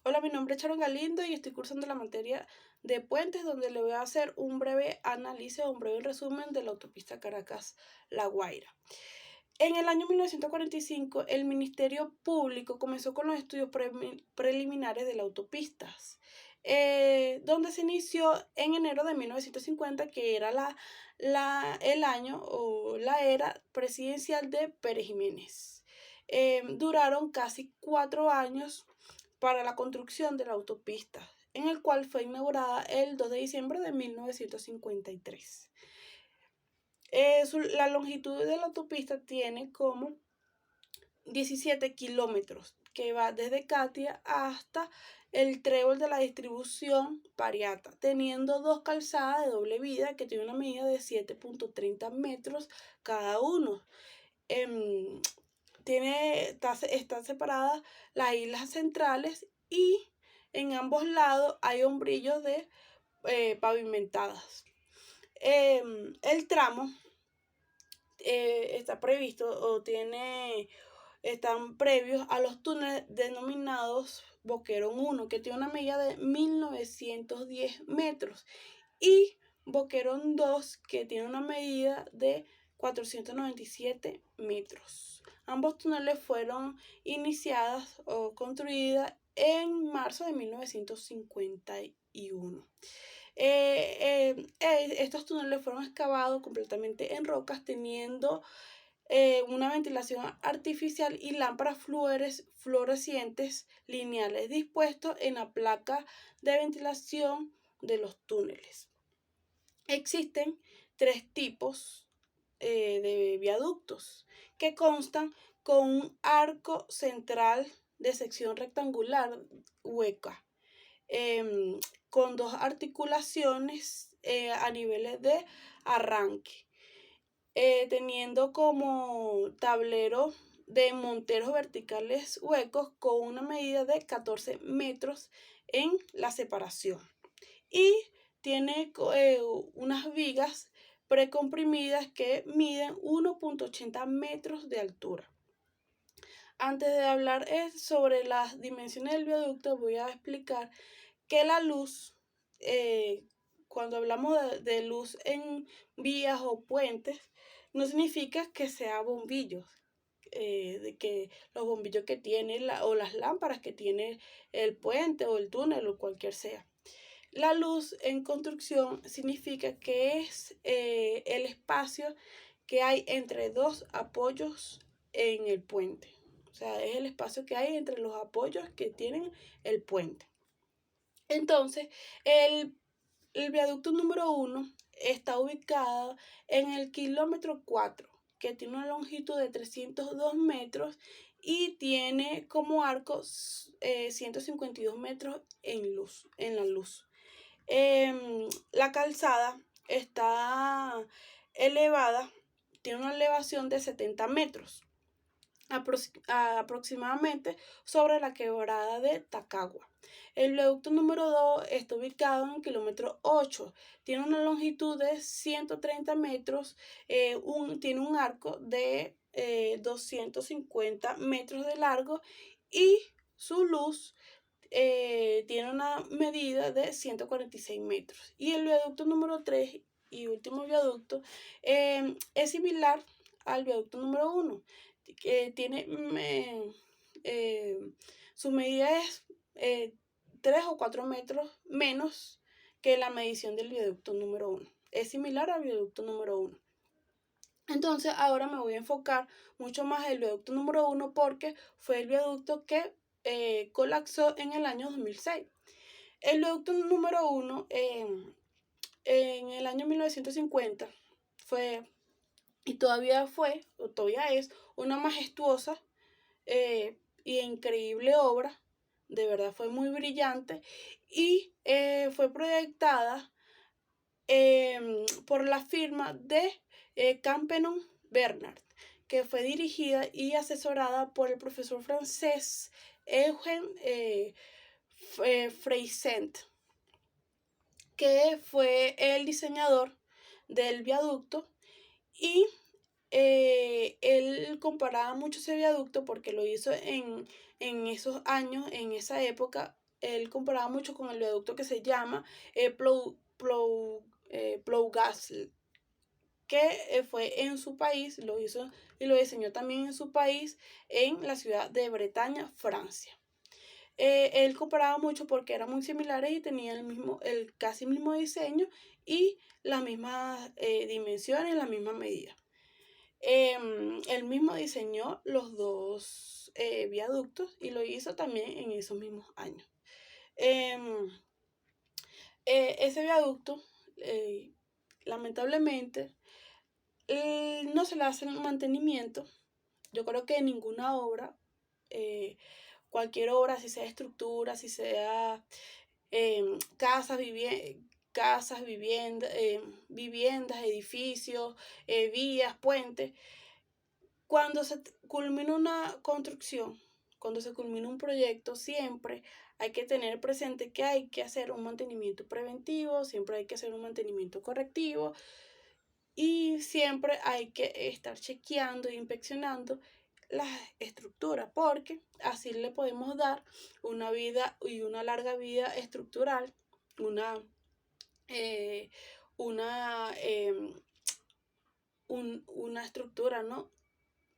Hola, mi nombre es Sharon Galindo y estoy cursando la materia de puentes, donde le voy a hacer un breve análisis o un breve resumen de la autopista Caracas-La Guaira. En el año 1945, el Ministerio Público comenzó con los estudios preliminares de las autopistas, donde se inició en enero de 1950, que era el año o la era presidencial de Pérez Jiménez. Duraron casi 4 años para la construcción de la autopista, en el cual fue inaugurada el 2 de diciembre de 1953. La longitud de la autopista tiene como 17 kilómetros, que va desde Catia hasta el trébol de la distribución Pariata, teniendo dos calzadas de doble vía que tiene una medida de 7.30 metros cada uno. Em, Están separadas las islas centrales y en ambos lados hay hombrillos de pavimentadas. El tramo está previsto o están previos a los túneles denominados Boquerón 1, que tiene una medida de 1910 metros, y Boquerón 2, que tiene una medida de 497 metros. Ambos túneles fueron iniciadas o construidas en marzo de 1951. Estos túneles fueron excavados completamente en rocas, teniendo una ventilación artificial y lámparas fluorescentes lineales dispuestos en la placa de ventilación de los túneles. Existen tres tipos de viaductos que constan con un arco central de sección rectangular hueca, con dos articulaciones a niveles de arranque, teniendo como tablero de monteros verticales huecos con una medida de 14 metros en la separación, y tiene unas vigas precomprimidas que miden 1.80 metros de altura. Antes de hablar sobre las dimensiones del viaducto, voy a explicar que la luz, cuando hablamos de luz en vías o puentes, no significa que sea bombillos, de que los bombillos que tiene o las lámparas que tiene el puente o el túnel o cualquier sea. La luz en construcción significa que es el espacio que hay entre dos apoyos en el puente. O sea, es el espacio que hay entre los apoyos que tienen el puente. Entonces, el viaducto número 1 está ubicado en el kilómetro 4, que tiene una longitud de 302 metros y tiene como arco 152 metros en la luz. La calzada está elevada, tiene una elevación de 70 metros aproximadamente sobre la quebrada de Tacagua. El viaducto número 2 está ubicado en el kilómetro 8, tiene una longitud de 130 metros, tiene un arco de 250 metros de largo y su luz tiene una medida de 146 metros. Y el viaducto número 3 y último viaducto es similar al viaducto número 1, que tiene su medida es 3 o 4 metros menos que la medición del viaducto número 1. Es similar al viaducto número 1. Entonces ahora me voy a enfocar mucho más en el viaducto número 1 porque fue el viaducto que colapsó en el año 2006. El viaducto número 1 en el año 1950 fue, y todavía es una majestuosa y increíble obra. De verdad fue muy brillante y fue proyectada por la firma de Campenon Bernard, que fue dirigida y asesorada por el profesor francés Eugène Freyssent, que fue el diseñador del viaducto. Y él comparaba mucho ese viaducto porque lo hizo en esos años, en esa época, él comparaba mucho con el viaducto que se llama Plougastel, que fue en su país, lo hizo y lo diseñó también en su país, en la ciudad de Bretaña, Francia. Él comparaba mucho porque eran muy similares y tenían el casi mismo diseño y las mismas dimensiones, la misma medida. Él mismo diseñó los dos viaductos y lo hizo también en esos mismos años. Ese viaducto, lamentablemente, no se le hace mantenimiento. Yo creo que ninguna obra, cualquier obra, si sea estructura, si sea casas, viviendas, edificios, vías, puentes, cuando se culmina una construcción, cuando se culmina un proyecto, siempre hay que tener presente que hay que hacer un mantenimiento preventivo, siempre hay que hacer un mantenimiento correctivo y siempre hay que estar chequeando e inspeccionando las estructuras, porque así le podemos dar una vida y una larga vida estructural, una, eh, una, una estructura, ¿no?,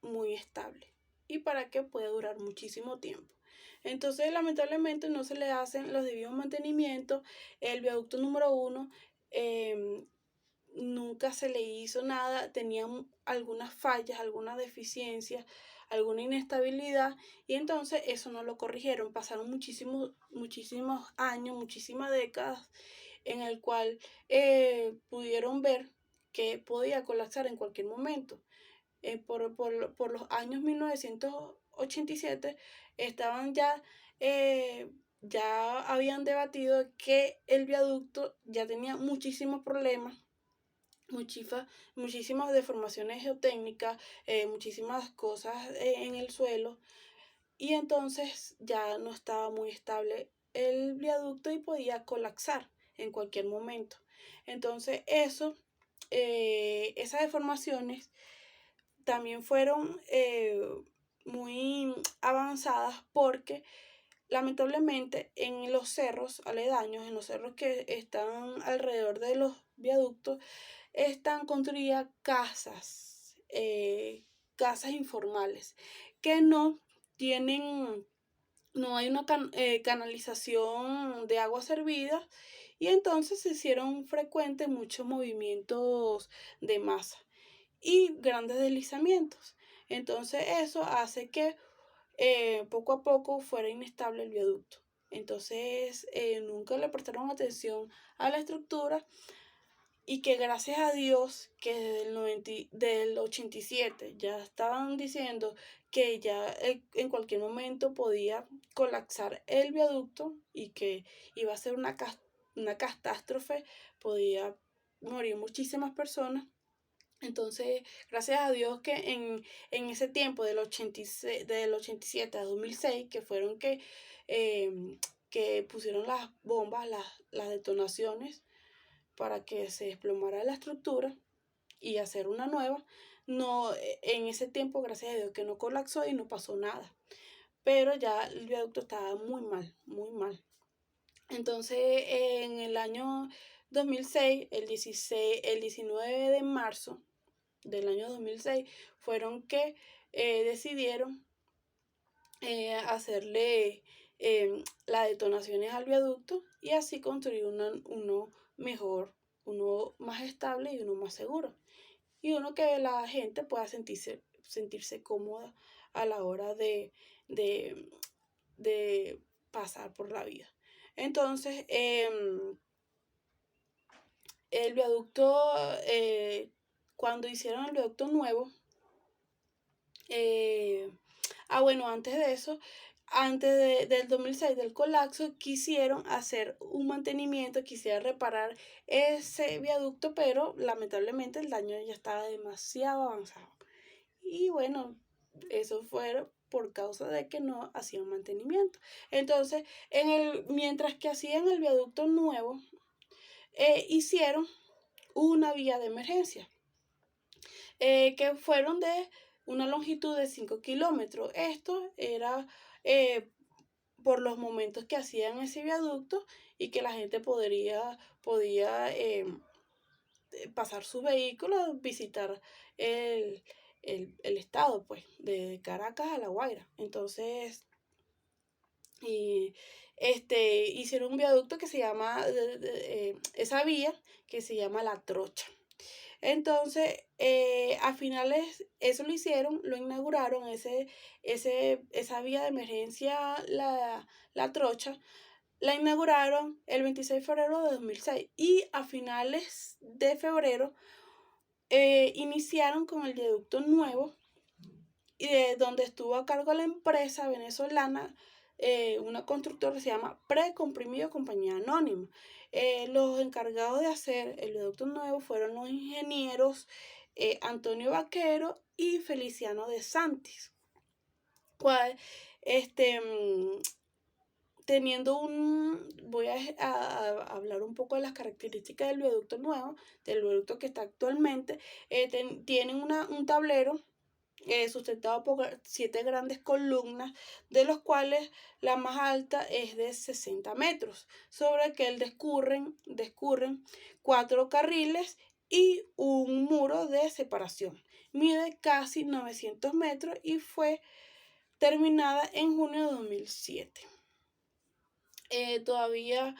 muy estable y para que pueda durar muchísimo tiempo. Entonces, lamentablemente no se le hacen los debidos mantenimientos. El viaducto número 1 nunca se le hizo nada, tenía algunas fallas, algunas deficiencias, alguna inestabilidad, y entonces eso no lo corrigieron. Pasaron muchísimos años, muchísimas décadas en el cual pudieron ver que podía colapsar en cualquier momento. Por los años 1987 estaban ya habían debatido que el viaducto ya tenía muchísimos problemas, muchísimas deformaciones geotécnicas, muchísimas cosas en el suelo, y entonces ya no estaba muy estable el viaducto y podía colapsar en cualquier momento. Entonces esas deformaciones también fueron muy avanzadas porque lamentablemente en los cerros aledaños, en los cerros que están alrededor de los viaductos, están construidas casas informales que no tienen, no hay una canalización de agua servida, y entonces se hicieron frecuentes muchos movimientos de masa y grandes deslizamientos. Entonces eso hace que poco a poco fuera inestable el viaducto. Entonces nunca le prestaron atención a la estructura, y que gracias a Dios que del 87 ya estaban diciendo que ya en cualquier momento podía colapsar el viaducto y que iba a ser una catástrofe, podía morir muchísimas personas. Entonces, gracias a Dios que en ese tiempo del 87 a 2006, que fueron que pusieron las bombas, las detonaciones, para que se desplomara la estructura y hacer una nueva, no, en ese tiempo, gracias a Dios, que no colapsó y no pasó nada. Pero ya el viaducto estaba muy mal, muy mal. Entonces, en el año 2006, el 19 de marzo del año 2006, fueron que decidieron hacerle las detonaciones al viaducto y así construir uno mejor, uno más estable y uno más seguro. Y uno que la gente pueda sentirse cómoda a la hora de pasar por la vida. Entonces, el viaducto, cuando hicieron el viaducto nuevo, bueno, antes de eso, del 2006, del colapso, quisieron hacer un mantenimiento, quisieron reparar ese viaducto, pero lamentablemente el daño ya estaba demasiado avanzado. Y bueno, eso fue por causa de que no hacían mantenimiento. Entonces, mientras que hacían el viaducto nuevo, hicieron una vía de emergencia, que fueron de una longitud de 5 kilómetros. Esto era por los momentos que hacían ese viaducto y que la gente podía pasar sus vehículos, visitar el, el estado, pues, de Caracas a La Guaira. Entonces, y hicieron un viaducto que se llama, esa vía que se llama La Trocha. Entonces, a finales, eso lo hicieron, lo inauguraron, esa vía de emergencia, la Trocha, la inauguraron el 26 de febrero de 2006 y a finales de febrero iniciaron con el viaducto nuevo, y de donde estuvo a cargo la empresa venezolana, una constructora que se llama Precomprimido Compañía Anónima. Los encargados de hacer el viaducto nuevo fueron los ingenieros Antonio Vaquero y Feliciano de Santis, cual, este, teniendo voy a hablar un poco de las características del viaducto nuevo, del viaducto que está actualmente. Tienen un tablero sustentado por 7 grandes columnas, de los cuales la más alta es de 60 metros, sobre el que discurren 4 carriles y un muro de separación. Mide casi 900 metros y fue terminada en junio de 2007. Todavía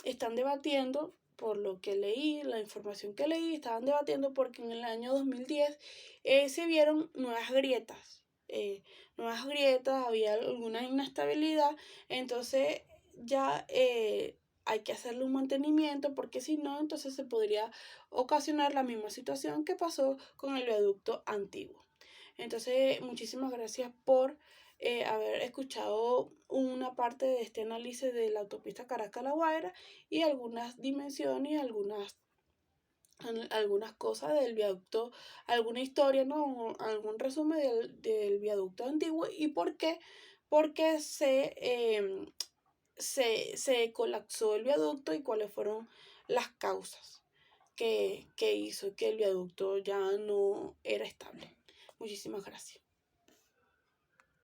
están debatiendo, por lo que leí, la información que leí, estaban debatiendo porque en el año 2010 se vieron nuevas grietas, había alguna inestabilidad, entonces ya hay que hacerle un mantenimiento, porque si no, entonces se podría ocasionar la misma situación que pasó con el viaducto antiguo. Entonces, muchísimas gracias por haber escuchado una parte de este análisis de la autopista Caracas-La Guaira y algunas dimensiones y algunas cosas del viaducto, alguna historia, ¿no? Algún resumen del viaducto antiguo y por qué, porque se colapsó el viaducto y cuáles fueron las causas que hizo que el viaducto ya no era estable. Muchísimas gracias.